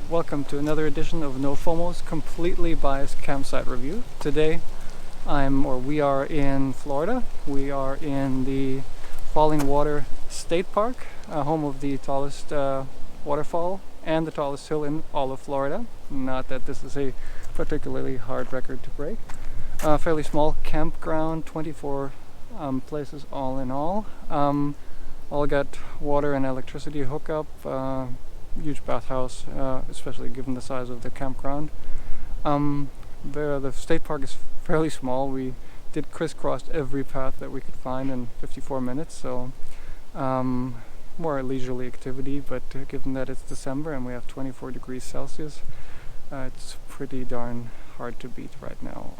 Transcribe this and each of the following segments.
Welcome to another edition of NOFOMO's completely biased campsite review. Today we are in Florida. We are in the Falling Water State Park, home of the tallest waterfall and the tallest hill in all of Florida. Not that this is a particularly hard record to break. Fairly small campground, 24 places all in all. All got water and electricity hookup. Huge bathhouse, especially given the size of the campground. The state park is fairly small. We did crisscross every path that we could find in 54 minutes, so more a leisurely activity, but given that it's December and we have 24 degrees Celsius, it's pretty darn hard to beat right now.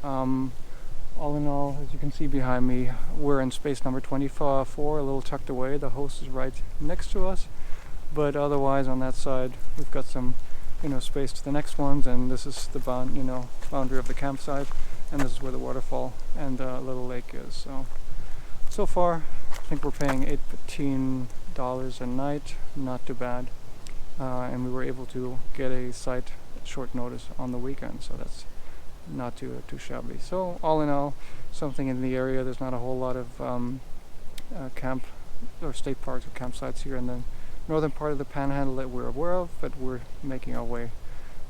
All in all, as you can see behind me, we're in space number 24, a little tucked away. The host is right next to us. But otherwise, on that side, we've got some, space to the next ones, and this is the boundary of the campsite, and this is where the waterfall and the little lake is. So far, I think we're paying $18 a night, not too bad, and we were able to get a site at short notice on the weekend, so that's not too shabby. So all in all, something in the area. There's not a whole lot of camp or state parks or campsites here in the northern part of the Panhandle that we're aware of, but we're making our way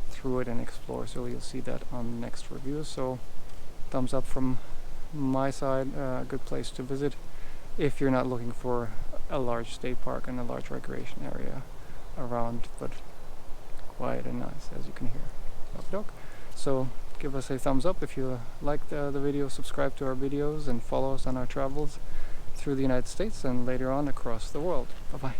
through it and explore, so you'll see that on the next review. So thumbs up from my side, a good place to visit if you're not looking for a large state park and a large recreation area around, but quiet and nice, as you can hear. So give us a thumbs up if you liked the video, subscribe to our videos, and follow us on our travels through the United States and later on across the world. Bye bye.